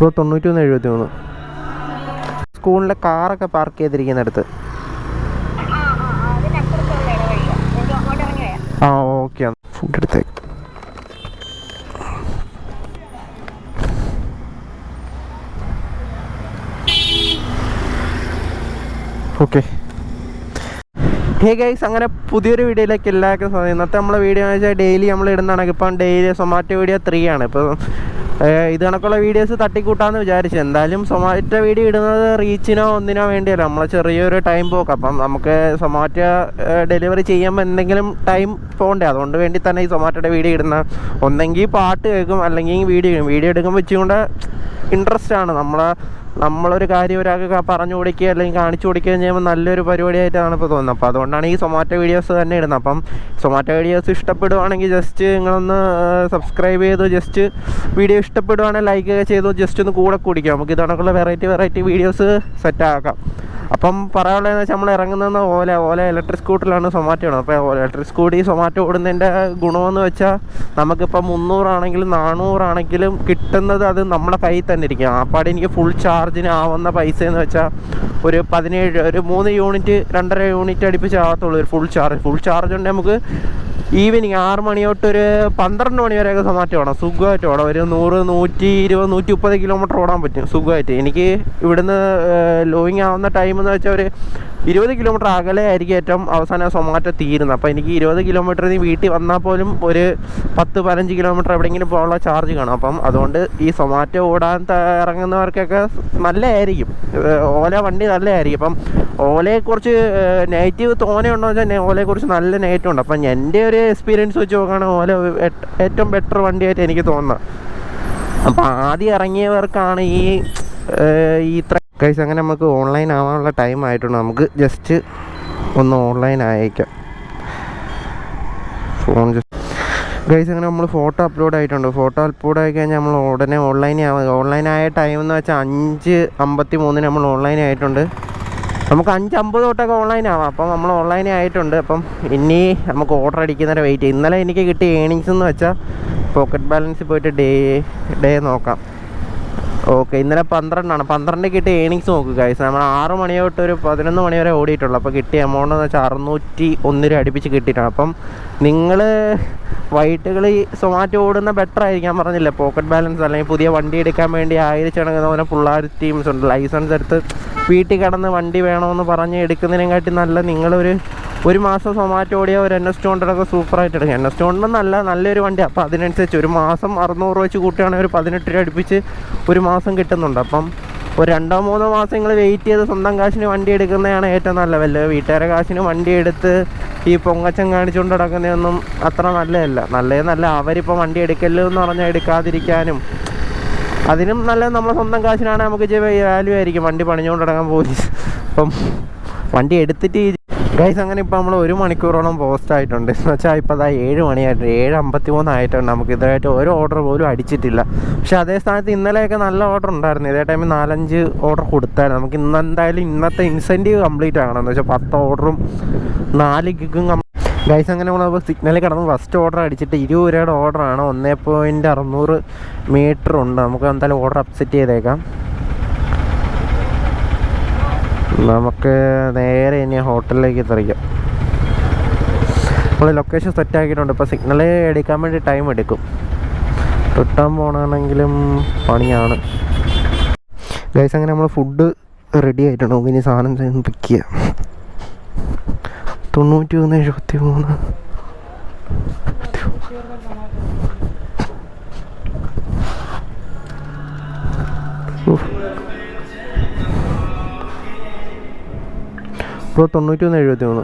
ഇപ്പോൾ 9173 സ്കൂളിലെ കാറൊക്കെ പാർക്ക് ചെയ്തിരിക്കുന്നിടത്ത്. ആ ഓക്കെ, ഫുഡ് എടുത്തേക്ക്. ഓക്കെ, ഹേ ഗൈസ്, അങ്ങനെ പുതിയൊരു വീഡിയോയിലേക്ക് എല്ലാവർക്കും സ്വാഗതം. ഇന്നത്തെ നമ്മളെ വീഡിയോ എന്ന് വെച്ചാൽ ഡെയിലി നമ്മൾ ഇടുന്നതാണ്. ഇപ്പം ഡെയിലി സൊമാറ്റോ വീഡിയോ 3 ആണ്. ഇപ്പോൾ ഇത് കണക്കുള്ള വീഡിയോസ് തട്ടിക്കൂട്ടാന്ന് വിചാരിച്ചു. എന്തായാലും സൊമാറ്റോ വീഡിയോ ഇടുന്നത് റീച്ചിനോ ഒന്നിനോ വേണ്ടിയല്ല, നമ്മളെ ചെറിയൊരു ടൈം പോക്ക്. അപ്പം നമുക്ക് സൊമാറ്റോ ഡെലിവറി ചെയ്യുമ്പോൾ എന്തെങ്കിലും ടൈം പോകണ്ടേ, അതുകൊണ്ട് വേണ്ടി തന്നെ ഈ സൊമാറ്റോയുടെ വീഡിയോ ഇടുന്ന. ഒന്നെങ്കിൽ പാട്ട് കേൾക്കും, അല്ലെങ്കിൽ വീഡിയോ എടുക്കുമ്പോൾ വെച്ചുകൊണ്ട് ഇൻട്രസ്റ്റ് ആണ്. നമ്മളൊരു കാര്യം ഒരാൾക്ക് പറഞ്ഞു കൊടുക്കുക അല്ലെങ്കിൽ കാണിച്ചു കൊടുക്കുകയും ചെയ്യുമ്പോൾ നല്ലൊരു പരിപാടിയായിട്ടാണ് ഇപ്പോൾ തോന്നുന്നത്. അപ്പോൾ അതുകൊണ്ടാണ് ഈ സൊമാറ്റോ വീഡിയോസ് തന്നെ ഇടുന്നത്. അപ്പം സൊമാറ്റോ വീഡിയോസ് ഇഷ്ടപ്പെടുവാണെങ്കിൽ ജസ്റ്റ് നിങ്ങളൊന്ന് സബ്സ്ക്രൈബ് ചെയ്ത്, ജസ്റ്റ് വീഡിയോ ഇഷ്ടപ്പെടുവാണെങ്കിൽ ലൈക്ക് ഒക്കെ ചെയ്തു ജസ്റ്റ് ഒന്ന് കൂടെ കുടിക്കാം. നമുക്ക് ഇതണക്കുള്ള വെറൈറ്റി വീഡിയോസ് സെറ്റാക്കാം. അപ്പം പറയാനുള്ളതെന്ന് വെച്ചാൽ നമ്മൾ ഇറങ്ങുന്നതെന്ന് ഓല ഇലക്ട്രിക് സ്കൂട്ടറിലാണ് സൊമാറ്റോ ആണ്. അപ്പോൾ ഇലക്ട്രിക് സ്കൂട്ടി സൊമാറ്റോ ഓടുന്നതിൻ്റെ ഗുണമെന്ന് വെച്ചാൽ നമുക്കിപ്പോൾ 300 ആണെങ്കിലും 400 ആണെങ്കിലും കിട്ടുന്നത് അത് നമ്മുടെ കയ്യിൽ തന്നെ ഇരിക്കും. ആപ്പാട് എനിക്ക് ഫുൾ ചാർജിന് ആവുന്ന പൈസ എന്ന് വെച്ചാൽ ഒരു 3 യൂണിറ്റ് 2.5 യൂണിറ്റ് അടുപ്പിച്ചാകത്തുള്ളൂ ഒരു ഫുൾ ചാർജ് ഉണ്ടെങ്കിൽ നമുക്ക് ഈവനിങ് 6 മണി തൊട്ട് ഒരു 12 മണി വരെയൊക്കെ സൊമാറ്റോ ഓടാം, സുഖമായിട്ട് ഓടാം. ഒരു 100, 120, 130 കിലോമീറ്റർ ഓടാൻ പറ്റും സുഖമായിട്ട്. എനിക്ക് ഇവിടുന്ന് ലോയിങ് ആവുന്ന ടൈം എന്ന് വെച്ചാൽ ഒരു 20 കിലോമീറ്റർ അകലെ ആയിരിക്കും ഏറ്റവും അവസാനം സൊമാറ്റോ തീരുന്നത്. അപ്പോൾ എനിക്ക് 20 കിലോമീറ്ററിൽ വീട്ടിൽ വന്നാൽ പോലും ഒരു 10-15 കിലോമീറ്റർ എവിടെയെങ്കിലും പോകാനുള്ള ചാർജ് കാണും. അപ്പം അതുകൊണ്ട് ഈ സൊമാറ്റോ ഓടാൻ ഇറങ്ങുന്നവർക്കൊക്കെ നല്ലതായിരിക്കും. ഓല വണ്ടി നല്ലതായിരിക്കും. അപ്പം ഓലയെക്കുറിച്ച് നെഗറ്റീവ് തോനെയുണ്ടോ എന്ന് വെച്ചാൽ ഓലയെക്കുറിച്ച് നല്ല നെഗറ്റീവ് ഉണ്ട്. അപ്പം എൻ്റെ ഒരു എക്സ്പീരിയൻസ് വെച്ച് നോക്കുകയാണെങ്കിൽ ഓല ഏറ്റവും ബെറ്റർ വണ്ടിയായിട്ട് എനിക്ക് തോന്നുന്നത്. അപ്പം ആദ്യം ഇറങ്ങിയവർക്കാണ് ഈ ഗൈസ്. അങ്ങനെ നമുക്ക് ഓൺലൈൻ ആവാനുള്ള ടൈം ആയിട്ടുണ്ട്. നമുക്ക് ജസ്റ്റ് ഒന്ന് ഓൺലൈൻ ആയേക്കാം ഫോൺ ഗൈസ്. അങ്ങനെ നമ്മൾ ഫോട്ടോ അപ്ലോഡ് ആയിട്ടുണ്ട്. ഫോട്ടോ അപ്ലോഡ് ആയി കഴിഞ്ഞാൽ നമ്മൾ ഉടനെ ഓൺലൈനായ ടൈം എന്ന് വെച്ചാൽ 5:53 നമ്മൾ ഓൺലൈൻ ആയിട്ടുണ്ട്. നമുക്ക് 5:50 തൊട്ടൊക്കെ ഓൺലൈൻ ആവാം. അപ്പം നമ്മൾ ഓൺലൈൻ ആയിട്ടുണ്ട്. അപ്പം ഇനി നമുക്ക് ഓർഡർ അടിക്കുന്നവരെ വെയിറ്റ് ചെയ്യും. ഇന്നലെ എനിക്ക് കിട്ടിയ ഏണിങ്സ് എന്ന് വെച്ചാൽ പോക്കറ്റ് ബാലൻസിൽ പോയിട്ട് ഡേ നോക്കാം. ഓക്കെ, ഇന്നലെ 12 12 കിട്ടിയ ഏണിങ്സ് നോക്കുക ഗൈസ്. നമ്മൾ 6 മണി തൊട്ട് ഒരു 11 മണി വരെ ഓടിയിട്ടുള്ളൂ. അപ്പോൾ കിട്ടിയ എമൗണ്ട് എന്ന് വെച്ചാൽ 601 രൂപ അടുപ്പിച്ച് കിട്ടിയിട്ടാണ്. അപ്പം നിങ്ങൾ വൈകിട്ടുകൾ സൊമാറ്റോ ഓടുന്ന ബെറ്റർ ആയിരിക്കാൻ പറഞ്ഞില്ല. പോക്കറ്റ് ബാലൻസ് അല്ലെങ്കിൽ പുതിയ വണ്ടി എടുക്കാൻ വേണ്ടി ആയിരിച്ചണങ്ങുന്ന പിള്ളേർ ടീംസ് ഉണ്ട്. ലൈസൻസ് എടുത്ത് വീട്ടിൽ കിടന്ന് വണ്ടി വേണമെന്ന് പറഞ്ഞ് എടുക്കുന്നതിനെക്കാട്ടി നല്ല ഒരു മാസം സൊമാറ്റോ ഓടിയ ഒരു NS200 സൂപ്പറായിട്ട് എടുക്കും. NS200 നല്ലൊരു വണ്ടി. അപ്പോൾ അതിനനുസരിച്ച് ഒരു മാസം 600 വെച്ച് കൂട്ടുകയാണെങ്കിൽ ഒരു 18 രൂപ അടുപ്പിച്ച് ഒരു മാസം കിട്ടുന്നുണ്ട്. അപ്പം ഒരു 2-3 മാസം നിങ്ങൾ വെയിറ്റ് ചെയ്ത് സ്വന്തം കാശിന് വണ്ടി എടുക്കുന്നതാണ് ഏറ്റവും നല്ലതല്ല. വീട്ടുകാരെ കാശിന് വണ്ടി എടുത്ത് ഈ പൊങ്ങച്ചം കാണിച്ചുകൊണ്ട് നടക്കുന്നതൊന്നും അത്ര നല്ലതല്ല. അവരിപ്പോൾ വണ്ടി എടുക്കല്ലോ എന്ന് പറഞ്ഞാൽ എടുക്കാതിരിക്കാനും അതിനും നല്ലത് നമ്മളെ സ്വന്തം കാശിനാണ് നമുക്ക് വാല്യൂ ആയിരിക്കും വണ്ടി പണിഞ്ഞുകൊണ്ട് നടക്കാൻ പോലീസ്. അപ്പം വണ്ടി എടുത്തിട്ട് ഗൈസ്. അങ്ങനെ ഇപ്പോൾ നമ്മൾ 1 മണിക്കൂറോളം പോസ്റ്റ് ആയിട്ടുണ്ട്. എന്ന് വെച്ചാൽ ഇപ്പോൾ അതാ 7 മണിയായിട്ടുണ്ട്, 7:53 ആയിട്ടുണ്ട്. നമുക്ക് ഇതായിട്ട് ഒരു ഓർഡർ പോലും അടിച്ചിട്ടില്ല. പക്ഷെ അതേ സ്ഥാനത്ത് ഇന്നലെയൊക്കെ നല്ല ഓർഡർ ഉണ്ടായിരുന്നു. ഇതേ ടൈമിൽ 4-5 ഓർഡർ കൊടുത്തായിരുന്നു. നമുക്ക് എന്തായാലും ഇന്നത്തെ ഇൻസെൻറ്റീവ് കംപ്ലീറ്റ് ആകണം. എന്ന് വെച്ചാൽ 10 ഓർഡറും 4 ഗിഗും ഗൈസ്. അങ്ങനെ നമ്മൾ സിഗ്നലിൽ കിടന്ന് ഫസ്റ്റ് ഓർഡർ അടിച്ചിട്ട് 20 രൂപയുടെ ഓർഡറാണ്. 1.600 മീറ്റർ ഉണ്ട്. നമുക്ക് എന്തായാലും ഓർഡർ അപ്സെറ്റ് ചെയ്തേക്കാം. നമുക്ക് നേരെ ഇനി ഹോട്ടലിലേക്ക് എത്തിക്കാം. നമ്മൾ ലൊക്കേഷൻ സെറ്റ് ആക്കിയിട്ടുണ്ട്. ഇപ്പോൾ സിഗ്നൽ എടുക്കാൻ വേണ്ടി ടൈം എടുക്കും. റിട്ടേൺ പോകണമെങ്കിലും പണിയാണ് ഗൈസ്. അങ്ങനെ നമ്മൾ ഫുഡ് റെഡി ആയിട്ടുണ്ട്. നമുക്ക് ഇനി സാധനം പിക്ക് ചെയ്യാം. 9173 ഇപ്പോൾ 9173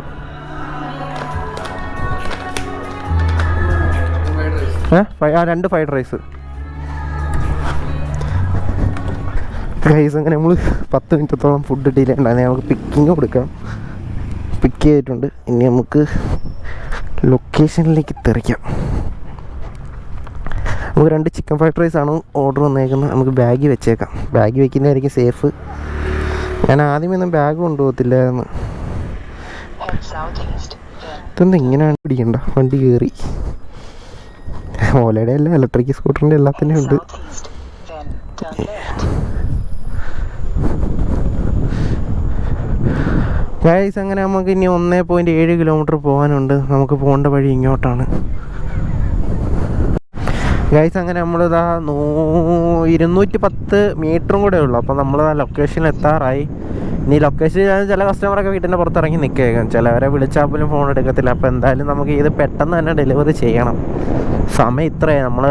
2 ഫ്രൈഡ് റൈസ് ഗൈസ്. അങ്ങനെ നമ്മൾ 10 മിനിറ്റത്തോളം ഫുഡ് ഡിലേ ഉണ്ടായിരുന്നു. നമുക്ക് പിക്കിങ് കൊടുക്കാം. പിക്ക് ചെയ്തിട്ടുണ്ട്. ഇനി നമുക്ക് ലൊക്കേഷനിലേക്ക് തെറിക്കാം. നമുക്ക് 2 ചിക്കൻ ഫ്രൈഡ് റൈസാണ് ഓർഡർ വന്നേക്കുന്നത്. നമുക്ക് ബാഗ് വെച്ചേക്കാം. ബാഗ് വെക്കുന്നതായിരിക്കും സേഫ്. ഞാൻ ആദ്യമൊന്നും ബാഗ് കൊണ്ടുപോകത്തില്ലായിരുന്നു. ഇതൊന്നും ഇങ്ങനെയാണ് പിടിക്കണ്ട. വണ്ടി കയറി. ഓലയുടെ അല്ല, ഇലക്ട്രിക് സ്കൂട്ടറിൻ്റെ എല്ലാത്തിനും ഉണ്ട്. ഗൈസ് അങ്ങനെ നമുക്ക് ഇനി 1.7 കിലോമീറ്റർ പോകാനുണ്ട്. നമുക്ക് പോകേണ്ട വഴി ഇങ്ങോട്ടാണ് ഗൈസ്. അങ്ങനെ നമ്മളിതാ 210 മീറ്ററും കൂടെ ഉള്ളു. അപ്പോൾ നമ്മളിതാ ലൊക്കേഷനിൽ എത്താറായി. ഇനി ലൊക്കേഷൻ ചില കസ്റ്റമറൊക്കെ വീട്ടിൻ്റെ പുറത്തിറങ്ങി നിൽക്കുകയായിരിക്കും. ചിലവരെ വിളിച്ചാൽ പോലും ഫോൺ എടുക്കത്തില്ല. അപ്പോൾ എന്തായാലും നമുക്ക് ഇത് പെട്ടെന്ന് തന്നെ ഡെലിവറി ചെയ്യണം. സമയം ഇത്രയും നമ്മൾ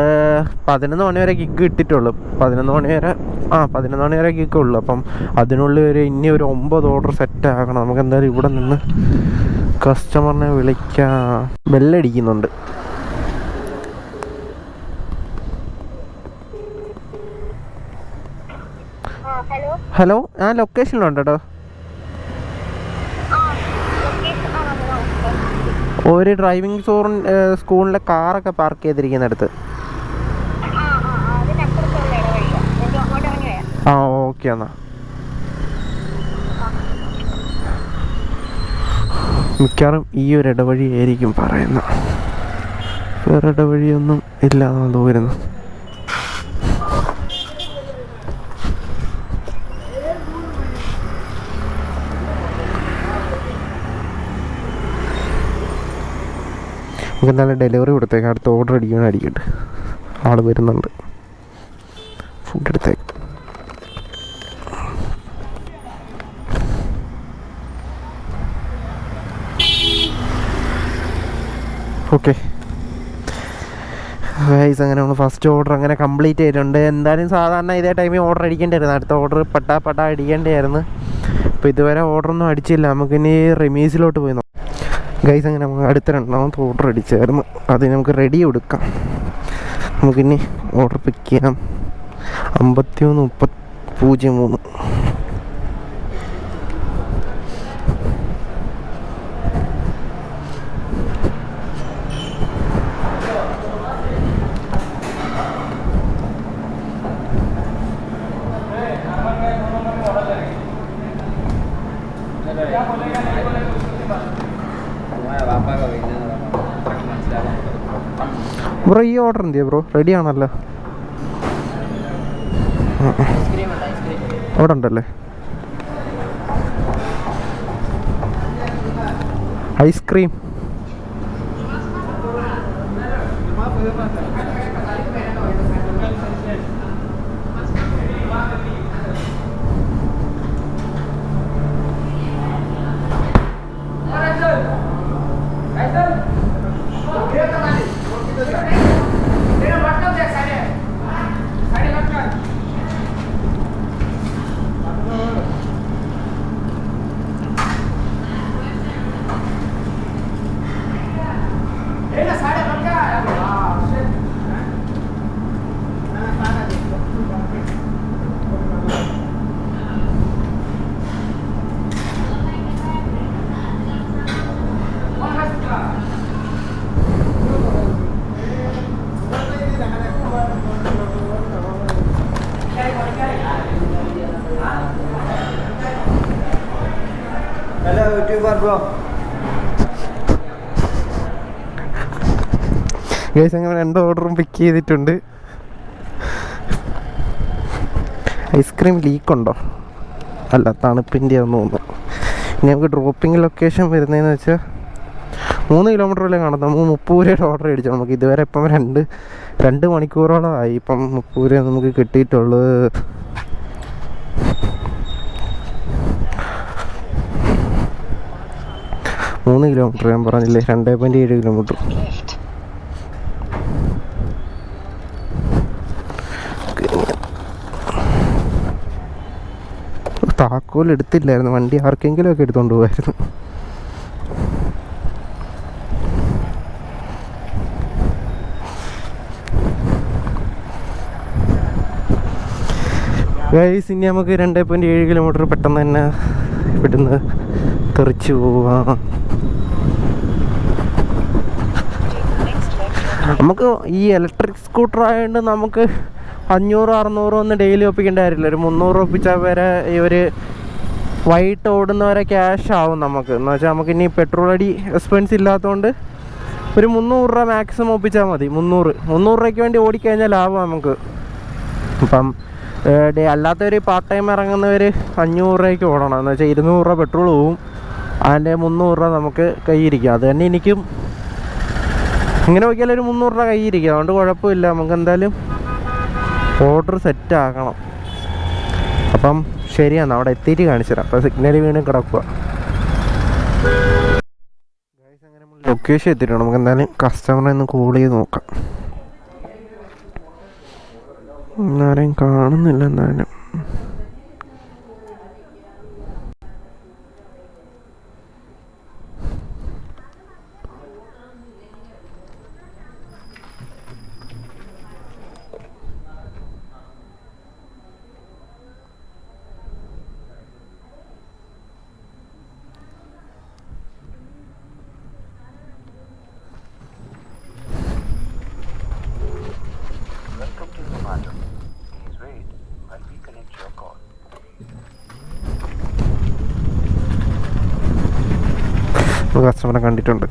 11 മണി വരെ ഗിഗ് ഇട്ടിട്ടുള്ളൂ. 11 മണി വരെ ഗിഗ് ഉള്ളു. അപ്പം അതിനുള്ളിൽ ഇനി ഒരു 9 ഓർഡർ സെറ്റ് ആക്കണം. നമുക്ക് എന്തായാലും ഇവിടെ നിന്ന് കസ്റ്റമറിനെ വിളിക്കാം. ബെല്ലടിക്കുന്നുണ്ട്. ഹലോ, ആ ലൊക്കേഷനിലുണ്ട് കേട്ടോ. ഒരു ഡ്രൈവിംഗ് സ്കൂളിലെ കാറൊക്കെ പാർക്ക് ചെയ്തിരിക്കുന്നിടത്ത്. ആ ഓക്കെ എന്നാ. മിക്കവാറും ഈ ഒരു ഇടവഴി ആയിരിക്കും പറയുന്ന. വേറെ ഇടവഴിയൊന്നും ഇല്ലാന്നാണ് തോന്നുന്നു. നമുക്ക് എന്തായാലും ഡെലിവറി കൊടുത്തേക്കാം. അടുത്ത ഓർഡർ അടിക്കട്ടെ. ആൾ വരുന്നുണ്ട്. ഫുഡ് എടുത്തേക്ക്. ഓക്കെ ഗൈസ്, അങ്ങനെ നമ്മൾ ഫസ്റ്റ് ഓർഡർ അങ്ങനെ കംപ്ലീറ്റ് ചെയ്തിട്ടുണ്ട്. എന്തായാലും സാധാരണ ഇതേ ടൈമിൽ ഓർഡർ അടിക്കേണ്ടിയായിരുന്നു. അടുത്ത ഓർഡർ പട്ടാ അടിക്കേണ്ടിയായിരുന്നു. അപ്പോൾ ഇതുവരെ ഓർഡറൊന്നും അടിച്ചില്ല. നമുക്കിനി റിമീസിലോട്ട് പോയി നോക്കാം ഗൈസ്. അങ്ങനെ നമുക്ക് അടുത്ത 2ാമത്തെ ഓർഡർ അടിച്ചായിരുന്നു. അതിന് നമുക്ക് റെഡി കൊടുക്കാം. നമുക്കിനി ഓർഡർ പിക്ക് ചെയ്യാം. 513003. ബ്രോ ഈ ഓർഡർ എന്തിയാ ബ്രോ? റെഡി ആണല്ലോ. അവിടെ ഉണ്ടല്ലേ ഐസ്ക്രീം. ഗൈസ് അങ്ങനെ 2 ഓർഡറും പിക്ക് ചെയ്തിട്ടുണ്ട്. ഐസ്ക്രീം ലീക്കുണ്ടോ? അല്ല, തണുപ്പിൻ്റെ ആണെന്ന് തോന്നുന്നു. ഇനി നമുക്ക് ഡ്രോപ്പിംഗ് ലൊക്കേഷൻ വരുന്നതെന്ന് വെച്ചാൽ 3 കിലോമീറ്റർ വരെ കാണും. നമുക്ക് 30 രൂപയുടെ ഓർഡർ അടിച്ചു. നമുക്ക് ഇതുവരെ ഇപ്പം 2 മണിക്കൂറോളമായി. ഇപ്പം 30 രൂപ നമുക്ക് കിട്ടിയിട്ടുള്ളത്. മൂന്ന് കിലോമീറ്റർ ഞാൻ പറഞ്ഞില്ലേ, 2.7 കിലോമീറ്റർ. താക്കോൽ എടുത്തില്ലായിരുന്നു. വണ്ടി ആർക്കെങ്കിലും ഒക്കെ എടുത്തുകൊണ്ട് പോകായിരുന്നു. ഗൈസ് ഇനി നമുക്ക് 2.7 കിലോമീറ്റർ പെട്ടെന്ന് തന്നെ ഇവിടുന്ന് തെറിച്ച് പോവാം. നമുക്ക് ഈ ഇലക്ട്രിക് സ്കൂട്ടർ ആയതുകൊണ്ട് നമുക്ക് 500-600 ഒന്നും ഡെയിലി ഒപ്പിക്കേണ്ട കാര്യമില്ല. ഒരു 300 ഒപ്പിച്ചാൽ വരെ ഈ ഒരു വൈകിട്ട് ഓടുന്നവരെ ക്യാഷ് ആവും നമുക്ക്. എന്ന് വെച്ചാൽ നമുക്ക് ഇനി പെട്രോൾ അടി എക്സ്പെൻസ് ഇല്ലാത്തതുകൊണ്ട് ഒരു 300 രൂപ മാക്സിമം ഒപ്പിച്ചാൽ മതി. 300 രൂപയ്ക്ക് വേണ്ടി ഓടിക്കഴിഞ്ഞാൽ ലാഭം നമുക്ക്. അപ്പം അല്ലാത്തവർ പാർട്ട് ടൈം ഇറങ്ങുന്നവർ 500 രൂപയ്ക്ക് ഓടണം. എന്ന് വെച്ചാൽ 200 രൂപ പെട്രോൾ പോവും, അതിൻ്റെ 300 രൂപ നമുക്ക് കയ്യിരിക്കും. അത് തന്നെ എനിക്കും ഇങ്ങനെ നോക്കിയാൽ ഒരു 300 രൂപ കയ്യിരിക്കും. അതുകൊണ്ട് കുഴപ്പമില്ല. നമുക്ക് എന്തായാലും ഓർഡർ സെറ്റ് ആക്കണം. അപ്പം ശരിയാണ്, അവിടെ എത്തിയിട്ട് കാണിച്ചു തരാം. അപ്പോൾ സിഗ്നൽ വീണ് കിടക്കുക. അങ്ങനെ നമ്മൾ ലൊക്കേഷൻ എത്തിയിട്ടുണ്ട്. നമുക്ക് എന്തായാലും കസ്റ്റമറെ ഒന്ന് കോൾ ചെയ്ത് നോക്കാം. ആരെയും കാണുന്നില്ല. എന്തായാലും കസ്റ്റമറെ കണ്ടിട്ടുണ്ട്.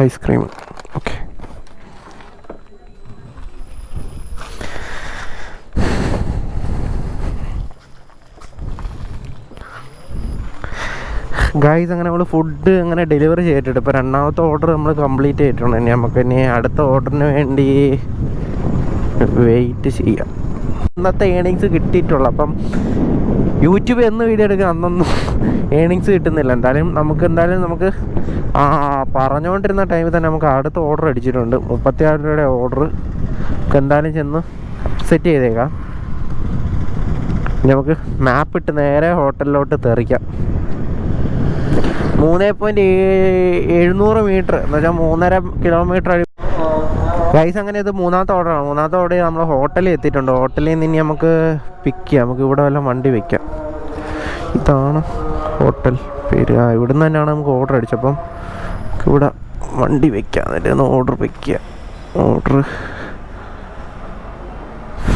ഐസ്ക്രീം. ഓക്കെ, ഗായ്സ് അങ്ങനെ നമ്മൾ ഫുഡ് അങ്ങനെ ഡെലിവറി ചെയ്തിട്ടുണ്ട്. ഇപ്പോൾ 2ാമത്തെ ഓർഡർ നമ്മൾ കംപ്ലീറ്റ് ചെയ്തിട്ടുണ്ട്. ഇനി നമുക്ക് ഇനി അടുത്ത ഓർഡറിന് വേണ്ടി വെയിറ്റ് ചെയ്യാം. ഇന്നത്തെ ഏണിങ്സ് കിട്ടിയിട്ടുള്ളൂ. അപ്പം യൂട്യൂബ് എന്ന് വീഡിയോ എടുക്കുക അന്നൊന്നും ഏണിങ്സ് കിട്ടുന്നില്ല. എന്തായാലും നമുക്ക് പറഞ്ഞുകൊണ്ടിരുന്ന ടൈമിൽ തന്നെ നമുക്ക് അടുത്ത ഓർഡർ അടിച്ചിട്ടുണ്ട്. 36 രൂപയുടെ ഓർഡർ എന്തായാലും ചെന്ന് സെറ്റ് ചെയ്തേക്കാം. നമുക്ക് മാപ്പ് ഇട്ട് നേരെ ഹോട്ടലിലോട്ട് തെറിക്കാം. 3.700 മീറ്റർ എന്ന് വെച്ചാൽ 3.5 കിലോമീറ്റർ. ഗൈസ് അങ്ങനെ ഇത് 3ാമത്തെ ഓർഡറാണ്. 3ാമത്തെ ഓർഡർ നമ്മൾ ഹോട്ടലിൽ എത്തിയിട്ടുണ്ട്. ഹോട്ടലിൽ നിന്ന് ഇനി നമുക്ക് പിക്ക് ചെയ്യാം. നമുക്ക് ഇവിടെ വല്ല വണ്ടി വയ്ക്കാം. ഇതാണ് ഹോട്ടൽ പേര്. ഇവിടെ നിന്ന് തന്നെയാണ് നമുക്ക് ഓർഡർ അടിച്ചപ്പം ഇവിടെ വണ്ടി വയ്ക്കാം. എന്നിട്ട് ഒന്ന് ഓർഡർ പിക്ക് ചെയ്യാം. ഓർഡർ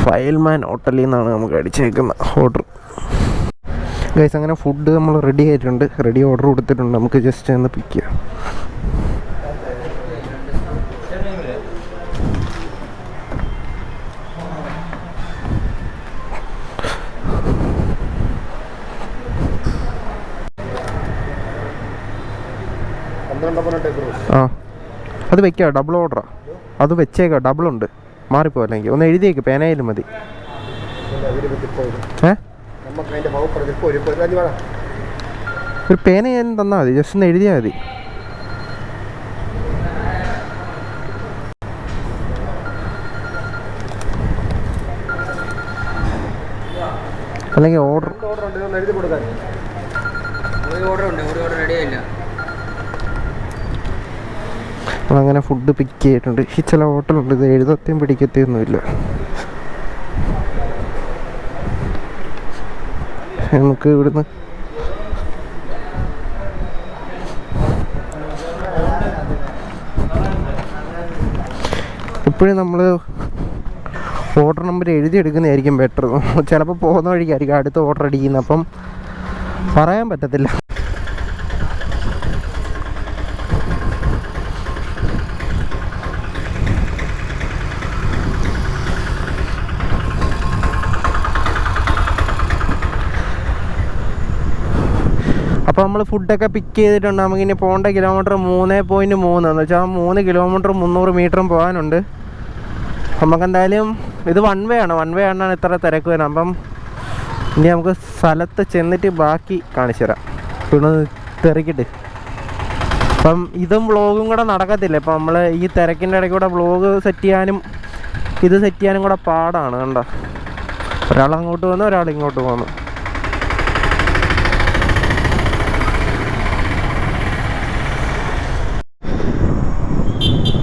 ഫയൽമാൻ ഹോട്ടലിൽ നിന്നാണ് നമുക്ക് അടിച്ചേക്കുന്ന ഓർഡർ. ഗൈസ് അങ്ങനെ ഫുഡ് നമ്മൾ റെഡി ആയിട്ടുണ്ട്. റെഡി ഓർഡർ കൊടുത്തിട്ടുണ്ട്. നമുക്ക് ജസ്റ്റ് ഒന്ന് പിക്ക് ചെയ്യാം. അത് വെക്കാം. ഡബിൾ ഓർഡറാ. അത് വെച്ചേക്കാം. ഡബിളുണ്ട്. മാറിപ്പോല്ലെങ്കിൽ ഒന്ന് എഴുതിയേക്ക്. പേനായാലും മതി. ഒരു പേന ഞാൻ തന്നാൽ മതി. ജസ്റ്റ് ഒന്ന് എഴുതിയാൽ മതി. അല്ലെങ്കിൽ ഓർഡർ നമ്മളങ്ങനെ ഫുഡ് പിക്ക് ചെയ്തിട്ടുണ്ട്. ഈ ചില ഹോട്ടലുണ്ട് ഇത് എഴുതത്തെയും പിടിക്കത്തെയൊന്നുമില്ല. നമുക്ക് ഇവിടുന്ന് എപ്പോഴും നമ്മൾ ഓർഡർ നമ്പർ എഴുതിയെടുക്കുന്നതായിരിക്കും ബെറ്റർ. ചിലപ്പോൾ പോകുന്ന വഴിക്കായിരിക്കും അടുത്ത ഓർഡർ അടിക്കുന്നത്. അപ്പം പറയാൻ പറ്റത്തില്ല. അപ്പോൾ നമ്മൾ ഫുഡൊക്കെ പിക്ക് ചെയ്തിട്ടുണ്ട്. നമുക്കിനി പോകേണ്ട കിലോമീറ്റർ 3.3 എന്ന് വെച്ചാൽ 3 കിലോമീറ്റർ 300 മീറ്ററും പോകാനുണ്ട്. നമുക്കെന്തായാലും ഇത് വൺ വേ ആണെന്നാണ് ഇത്ര തിരക്ക് വരുന്നത്. അപ്പം ഇനി നമുക്ക് സ്ഥലത്ത് ചെന്നിട്ട് ബാക്കി കാണിച്ചു തരാം. പിന്നെ തിരക്കിട്ട് അപ്പം ഇതും വ്ളോഗും കൂടെ നടക്കത്തില്ല. ഇപ്പം നമ്മൾ ഈ തിരക്കിൻ്റെ ഇടയ്ക്ക് കൂടെ വ്ളോഗ് സെറ്റ് ചെയ്യാനും ഇത് സെറ്റ് ചെയ്യാനും കൂടെ പാടാണ്. കണ്ടോ, ഒരാൾ അങ്ങോട്ട് പോകുന്നു, ഒരാൾ ഇങ്ങോട്ട് പോകുന്നു.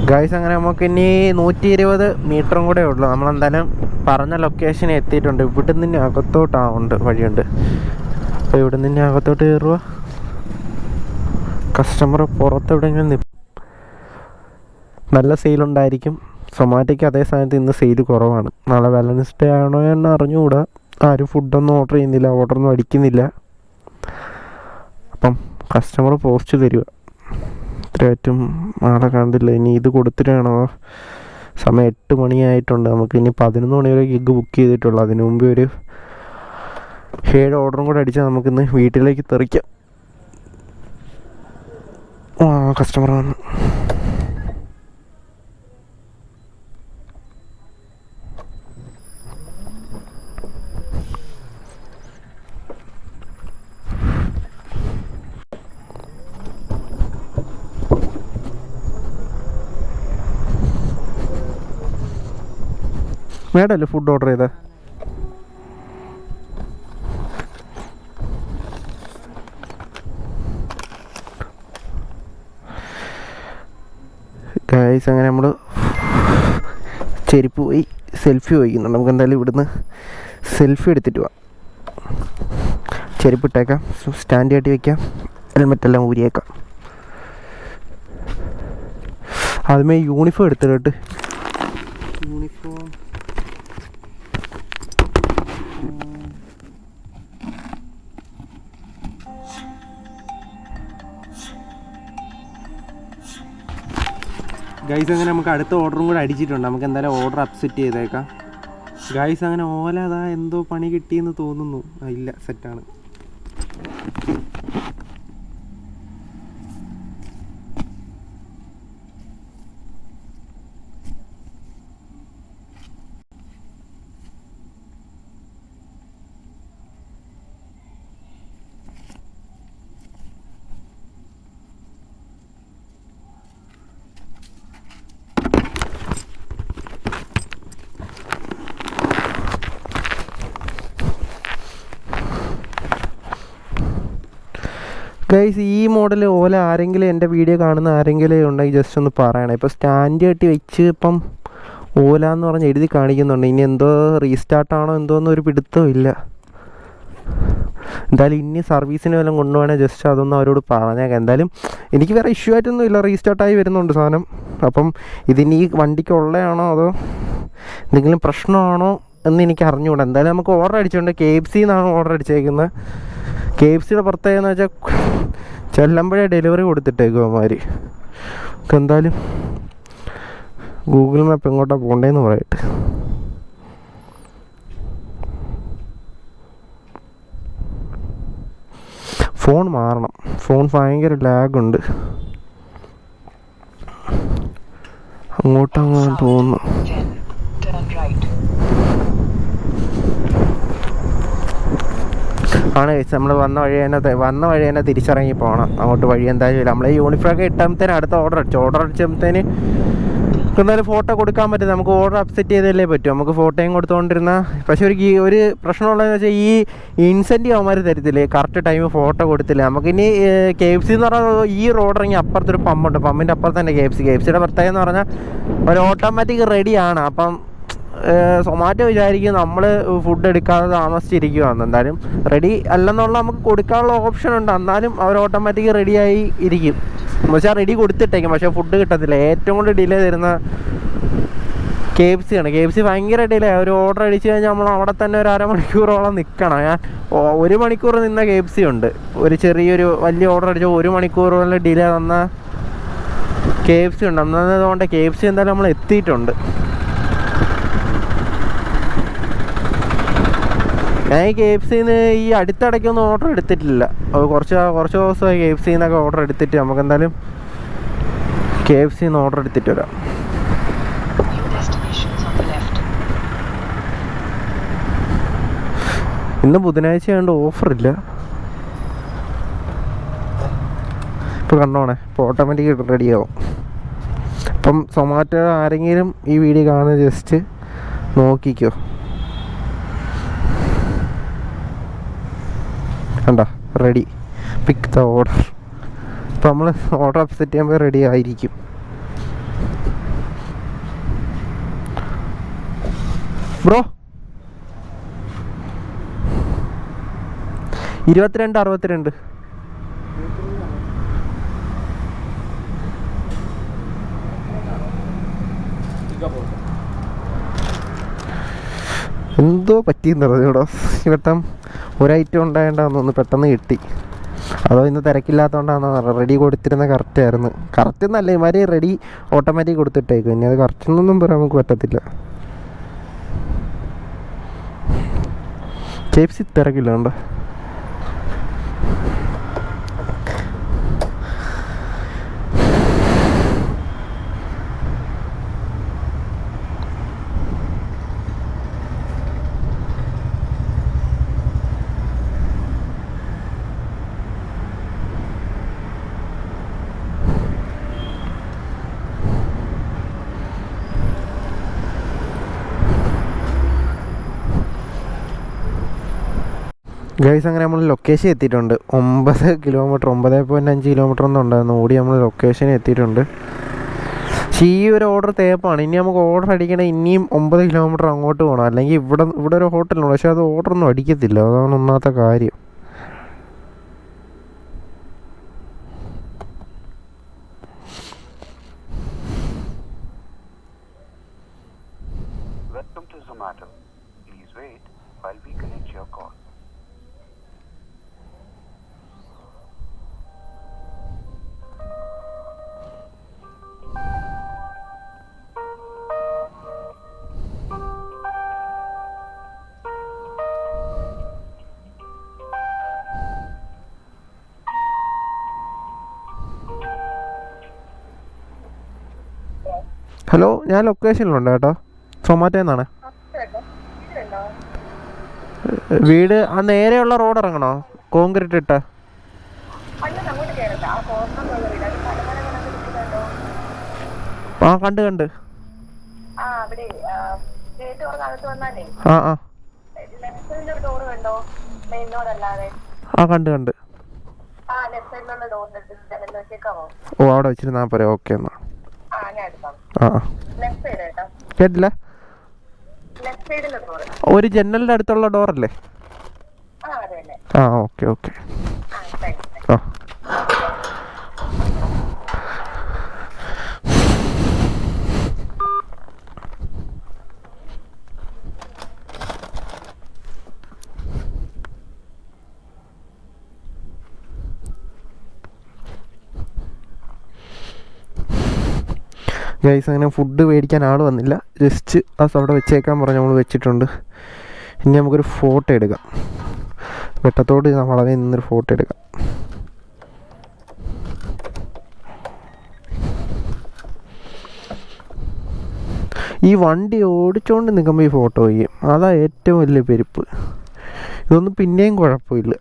ഗൈസ് അങ്ങനെ നമുക്കിനി 120 മീറ്ററും കൂടെ ഉള്ളൂ. നമ്മളെന്തായാലും പറഞ്ഞ ലൊക്കേഷനിൽ എത്തിയിട്ടുണ്ട്. ഇവിടെ നിന്ന് അകത്തോട്ടാണ് വഴിയുണ്ട്. അപ്പോൾ ഇവിടെ നിന്ന് അകത്തോട്ട് കയറുക. കസ്റ്റമർ പുറത്തെവിടെയെങ്കിലും നല്ല സെയിലുണ്ടായിരിക്കും. സൊമാറ്റോയ്ക്ക് അതേ സ്ഥാനത്ത് ഇന്ന് സെയിൽ കുറവാണ്. നാളെ വാലൻസ് ഡേ ആണോ എന്ന് അറിഞ്ഞുകൂടാ. ആരും ഫുഡൊന്നും ഓർഡർ ചെയ്യുന്നില്ല, ഓർഡറൊന്നും അടിക്കുന്നില്ല. അപ്പം കസ്റ്റമർ പോസ്റ്റ് തരിക, ഇത്രയായിട്ടും നാളെ കണ്ടില്ല. ഇനി ഇത് കൊടുത്തിട്ട് വേണോ? സമയം 8 മണിയായിട്ടുണ്ട്. നമുക്ക് ഇനി 11 മണി വരെ ഗിഗ് ബുക്ക് ചെയ്തിട്ടുള്ളൂ. അതിനു മുമ്പ് ഒരു 7 ഓർഡറും കൂടെ അടിച്ചാൽ നമുക്കിന്ന് വീട്ടിലേക്ക് തെറിക്കാം. കസ്റ്റമർ വന്നു. മേഡല്ലേ ഫുഡ് ഓർഡർ ചെയ്തേ? ഗൈസ്, അങ്ങനെ നമ്മൾ ചെരുപ്പ് പോയി സെൽഫി ചോദിക്കുന്നുണ്ട്. നമുക്ക് എന്തായാലും ഇവിടുന്ന് സെൽഫി എടുത്തിട്ട് പോവാം. ചെരുപ്പ് ഇട്ടേക്കാം, സ്റ്റാൻഡ് കെട്ടി വയ്ക്കാം, ഹെൽമെറ്റെല്ലാം ഊരിയേക്കാം. ആദ്യമേ യൂണിഫോം എടുത്തിട്ട് യൂണിഫോം ഗൈസ്, അങ്ങനെ നമുക്ക് അടുത്ത ഓർഡറും കൂടെ അടിച്ചിട്ടുണ്ട്. നമുക്ക് എന്തായാലും ഓർഡർ അപ്സെറ്റ് ചെയ്തേക്കാം. ഗൈസ്, അങ്ങനെ ഓല അതാ എന്തോ പണി കിട്ടിയെന്ന് തോന്നുന്നു. ഇല്ല, സെറ്റാണ്. ഗൈസ്, ഈ മോഡൽ ഓല ആരെങ്കിലും എൻ്റെ വീഡിയോ കാണുന്ന ആരെങ്കിലും ഉണ്ടെങ്കിൽ ജസ്റ്റ് ഒന്ന് പറയണേ. ഇപ്പോൾ സ്റ്റാൻഡ് കെട്ടി വെച്ച് ഇപ്പം ഓല എന്ന് പറഞ്ഞ് എഴുതി കാണിക്കുന്നുണ്ട്. ഇനി എന്തോ റീസ്റ്റാർട്ടാണോ എന്തോന്നും ഒരു പിടുത്തവും ഇല്ല. എന്തായാലും ഇനി സർവീസിന് വല്ലതും കൊണ്ടുപോകണേ ജസ്റ്റ് അതൊന്നും അവരോട് പറഞ്ഞേക്കാം. എന്തായാലും എനിക്ക് വേറെ ഇഷ്യൂ ആയിട്ടൊന്നും ഇല്ല, റീസ്റ്റാർട്ടായി വരുന്നുണ്ട് സാധനം. അപ്പം ഇതിനി ഈ വണ്ടിക്ക് ഉള്ളതാണോ അതോ എന്തെങ്കിലും പ്രശ്നമാണോ എന്ന് എനിക്ക് അറിഞ്ഞുകൂടാ. എന്തായാലും നമുക്ക് ഓർഡർ അടിച്ചിട്ടുണ്ട്. KFC എന്നാണ് ഓർഡർ അടിച്ചേക്കുന്നത്. KFCയുടെ പ്രത്യേകത എന്ന് വെച്ചാൽ ചെല്ലുമ്പോഴേ ഡെലിവറി കൊടുത്തിട്ടേക്കും അവന്മാർ. എന്തായാലും ഗൂഗിൾ മാപ്പ് എങ്ങോട്ടാണ് പോകേണ്ടതെന്ന് പറയട്ടെ. ഫോൺ മാറണം, ഫോൺ ഭയങ്കര ലാഗുണ്ട്. അങ്ങോട്ടങ്ങനെ തോന്നുന്നു. ആണ് കഴിച്ച് നമ്മൾ വന്ന വഴി തന്നെ തിരിച്ചിറങ്ങി പോകണം. അങ്ങോട്ട് വഴി എന്തായാലും നമ്മൾ ഈ യൂണിഫോമൊക്കെ ഇട്ടാകുമ്പോഴത്തേന് അടുത്ത ഓർഡർ അടിച്ചപ്പോഴത്തേന് എന്തായാലും ഫോട്ടോ കൊടുക്കാൻ പറ്റും. നമുക്ക് ഓർഡർ അപ്സെറ്റ് ചെയ്തല്ലേ പറ്റും. നമുക്ക് ഫോട്ടോയും കൊടുത്തുകൊണ്ടിരുന്ന പക്ഷേ ഒരു പ്രശ്നമുള്ളതെന്ന് വെച്ചാൽ ഈ ഇൻസെൻറ്റീവ് അവന്മാർ തരത്തില്ലേ, കറക്റ്റ് ടൈം ഫോട്ടോ കൊടുത്തില്ല. നമുക്കിനി KFC എന്ന് പറഞ്ഞാൽ ഈ റോഡിറങ്ങി അപ്പുറത്തൊരു പമ്പുണ്ട്, പമ്പിൻ്റെ അപ്പുറത്ത് തന്നെ KFCയുടെ പ്രത്യേകത എന്ന് പറഞ്ഞാൽ ഒരു ഓട്ടോമാറ്റിക് റെഡിയാണ്. അപ്പം സൊമാറ്റോ വിചാരിക്കും നമ്മൾ ഫുഡ് എടുക്കാതെ താമസിച്ചിരിക്കുകയാണ്. എന്തായാലും റെഡി അല്ലെന്നുള്ള നമുക്ക് കൊടുക്കാനുള്ള ഓപ്ഷൻ ഉണ്ട്. എന്നാലും അവർ ഓട്ടോമാറ്റിക് റെഡിയായി ഇരിക്കും. പക്ഷേ റെഡി കൊടുത്തിട്ടേക്കും, പക്ഷേ ഫുഡ് കിട്ടത്തില്ല. ഏറ്റവും കൂടുതൽ ഡിലേ തരുന്ന KFC ആണ്. KFC ഭയങ്കര ഡിലേ. ഒരു ഓർഡർ അടിച്ചു കഴിഞ്ഞാൽ നമ്മൾ അവിടെ തന്നെ ഒരു അരമണിക്കൂറോളം നിൽക്കണം. ഞാൻ 1 മണിക്കൂർ നിന്ന KFC ഉണ്ട്. ഒരു ചെറിയൊരു വലിയ ഓർഡർ അടിച്ചാൽ 1 മണിക്കൂറോളം ഡിലേ തന്ന KFC ഉണ്ട്. എന്നതുകൊണ്ട് KFC എന്തായാലും നമ്മൾ എത്തിയിട്ടുണ്ട്. ഞാൻ ഈ KFCന്ന് ഈ അടുത്തിടയ്ക്കൊന്നും ഓർഡർ എടുത്തിട്ടില്ല. കുറച്ച് ദിവസമായി KFCന്നൊക്കെ ഓർഡർ എടുത്തിട്ട്. നമുക്ക് എന്തായാലും KFCന്ന് ഓർഡർ എടുത്തിട്ട് വരാം. ഇന്ന് ബുധനാഴ്ച ആയതുകൊണ്ട് ഓഫറില്ല. ഇപ്പോൾ കണ്ടോണേ, ഇപ്പോൾ ഓട്ടോമാറ്റിക് റെഡിയാവും. അപ്പം സൊമാറ്റോ ആരെങ്കിലും ഈ വീഡിയോ കാണുന്നത് ജസ്റ്റ് നോക്കിക്കോ. കണ്ടോ, റെഡി, പിക്ക് ദ ഓർഡർ. ഇപ്പം നമ്മൾ ഓർഡർ അപ്സെറ്റ് ചെയ്യുമ്പോൾ റെഡി ആയിരിക്കും. ബ്രോ 2262. എന്തോ പറ്റിയെന്ന് പറഞ്ഞൂടോ. വട്ടം ഒരൈറ്റം ഉണ്ടായതുകൊണ്ടാന്ന് തോന്നുന്നു പെട്ടെന്ന് കിട്ടി. അതോ ഇന്ന് തിരക്കില്ലാത്തതുകൊണ്ടാണെന്ന് റെഡി കൊടുത്തിരുന്ന കറക്റ്റായിരുന്നു. കറക്റ്റ് എന്നല്ല, ഇമാര് റെഡി ഓട്ടോമാറ്റിക് കൊടുത്തിട്ടേക്കും. ഇനി അത് കറക്റ്റെന്നൊന്നും പറയാൻ നമുക്ക് പറ്റത്തില്ല. KFC തിരക്കില്ല ഉണ്ടോ? ഗൈസ് അങ്ങനെ നമ്മൾ ലൊക്കേഷൻ എത്തിയിട്ടുണ്ട്. 9 കിലോമീറ്റർ 9.5 കിലോമീറ്റർ ഒന്നും ഉണ്ടായിരുന്നു ഓടി നമ്മൾ ലൊക്കേഷനിൽ എത്തിയിട്ടുണ്ട്. പക്ഷേ ഈ ഒരു ഓർഡർ തേപ്പാണ്. ഇനി നമുക്ക് ഓർഡർ അടിക്കണേ ഇനിയും 9 കിലോമീറ്റർ അങ്ങോട്ട് പോകണം. അല്ലെങ്കിൽ ഇവിടെ ഒരു ഹോട്ടലുണ്ട്, പക്ഷേ അത് ഓർഡറൊന്നും അടിക്കത്തില്ല. അതാണ് ഒന്നാമത്തെ കാര്യം. ഹലോ, ഞാൻ ലൊക്കേഷനിലുണ്ട് കേട്ടോ. സൊമാറ്റോയിൽ നിന്നാണ്. വീട് ആ നേരെയുള്ള റോഡ് ഇറങ്ങണോ? കോൺക്രീറ്റ് ഇട്ട? ആ കണ്ട് ആ ആ ആ കണ്ട്. ഓ, അവിടെ വെച്ചിരുന്നാ പോരെ. ഓക്കെ എന്നാ. ആ കേട്ടില്ല. ഒരു ജനലിന്റെ അടുത്തുള്ള ഡോറല്ലേ? ആ ഓക്കെ ആ. ഗൈസ് അങ്ങനെ ഫുഡ് മേടിക്കാൻ ആൾ വന്നില്ല. ജസ്റ്റ് ആ അവിടെ വെച്ചേക്കാൻ പറഞ്ഞ് നമ്മൾ വെച്ചിട്ടുണ്ട്. ഇനി നമുക്കൊരു ഫോട്ടോ എടുക്കാം. വെട്ടത്തോട് വളരെ നിന്നൊരു ഫോട്ടോ എടുക്കാം. ഈ വണ്ടി ഓടിച്ചോണ്ട് നിൽക്കുമ്പോൾ ഈ ഫോട്ടോ ചെയ്യും. അതാ ഏറ്റവും വലിയ പെരുപ്പ്. ഇതൊന്നും പിന്നെയും കുഴപ്പമില്ല.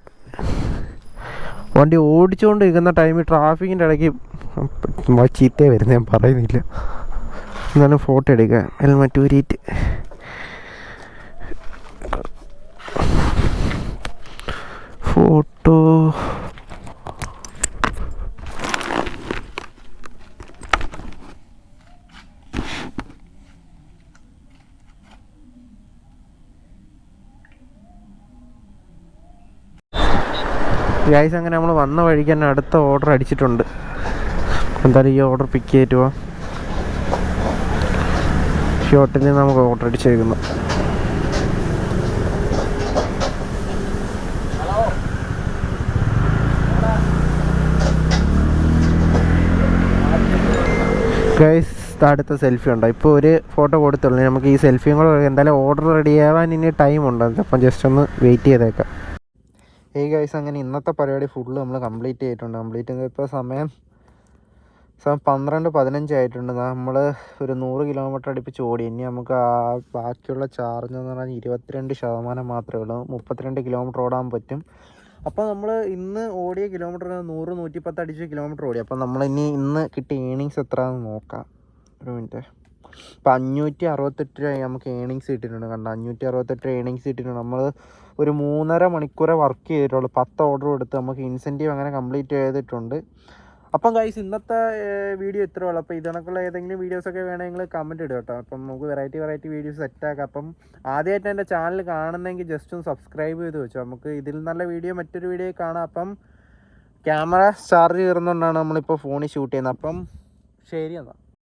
വണ്ടി ഓടിച്ചുകൊണ്ട് നിൽക്കുന്ന ടൈമിൽ ട്രാഫിക്കിൻ്റെ ഇടയ്ക്ക് ചീത്തേ വരുന്നത് ഞാൻ പറയുന്നില്ല. എന്നാലും ഫോട്ടോ എടുക്കാം. Helmet ഊരിയിട്ട് photo. ഗൈസ് അങ്ങനെ നമ്മൾ വന്ന വഴിക്ക് തന്നെ അടുത്ത ഓർഡർ അടിച്ചിട്ടുണ്ട്. എന്തായാലും ഈ ഓർഡർ പിക്ക് ചെയ്തിട്ട് പോവാം. ഷോട്ടിൽ നിന്ന് നമുക്ക് ഓർഡർ അടിച്ചേക്കുന്നു. ഗൈസ് അടുത്ത സെൽഫി ഉണ്ടോ? ഇപ്പോൾ ഒരു ഫോട്ടോ കൊടുത്തുള്ളൂ. നമുക്ക് ഈ സെൽഫിയും കൂടെ എന്തായാലും ഓർഡർ റെഡി ആവാൻ ഇനി ടൈം ഉണ്ട്. അപ്പം ജസ്റ്റ് ഒന്ന് വെയിറ്റ് ചെയ്തേക്കാം. ഗൈസ് അങ്ങനെ ഇന്നത്തെ പരിപാടി ഫുള്ള് നമ്മൾ കംപ്ലീറ്റ് ചെയ്തിട്ടുണ്ട്. കംപ്ലീറ്റ് ചെയ്തപ്പോൾ സമയം 12:15 ആയിട്ടുണ്ട്. നമ്മൾ ഒരു 100 കിലോമീറ്റർ അടുപ്പിച്ച് ഓടി. ഇനി നമുക്ക് ബാക്കിയുള്ള ചാർജ് എന്ന് പറഞ്ഞാൽ 22% മാത്രമേ ഉള്ളൂ. 32 കിലോമീറ്റർ ഓടാൻ പറ്റും. അപ്പോൾ നമ്മൾ ഇന്ന് ഓടിയ കിലോമീറ്റർ 100-110 അടിച്ച് കിലോമീറ്റർ ഓടി. അപ്പോൾ നമ്മൾ ഇന്ന് കിട്ടിയ ഏണിങ്സ് എത്രയാണെന്ന് നോക്കാം. ഒരു മിനിറ്റ്. ഇപ്പോൾ 568 രൂപ നമുക്ക് ഏണിങ്സ് കിട്ടിയിട്ടുണ്ട്. കണ്ട 568 ഏണിങ്സ് കിട്ടിയിട്ടുണ്ട്. നമ്മൾ ഒരു 3.5 മണിക്കൂറെ വർക്ക് ചെയ്തിട്ടുള്ളൂ. 10 ഓർഡർ കൊടുത്ത് നമുക്ക് ഇൻസെൻറ്റീവ് അങ്ങനെ കംപ്ലീറ്റ് ചെയ്തിട്ടുണ്ട്. അപ്പം ഗൈസ് ഇന്നത്തെ വീഡിയോ ഇത്രേ ഉള്ളൂ. അപ്പോൾ ഇതിനൊക്കെയുള്ള ഏതെങ്കിലും വീഡിയോസൊക്കെ വേണമെങ്കിൽ കമൻറ്റ് ഇടുക കേട്ടോ. അപ്പം നമുക്ക് വെറൈറ്റി വീഡിയോസ് സെറ്റാക്കാം. അപ്പം ആദ്യമായിട്ട് എൻ്റെ ചാനൽ കാണുന്നെങ്കിൽ ജസ്റ്റ് ഒന്ന് സബ്സ്ക്രൈബ് ചെയ്ത് വെച്ചോ. നമുക്ക് ഇതിൽ നല്ല വീഡിയോ മറ്റൊരു വീഡിയോ കാണാം. അപ്പം ക്യാമറ ചാർജ് കയറുന്നതുകൊണ്ടാണ് നമ്മളിപ്പോൾ ഫോണിൽ ഷൂട്ട് ചെയ്യുന്നത്. അപ്പം ശരി എന്നാൽ.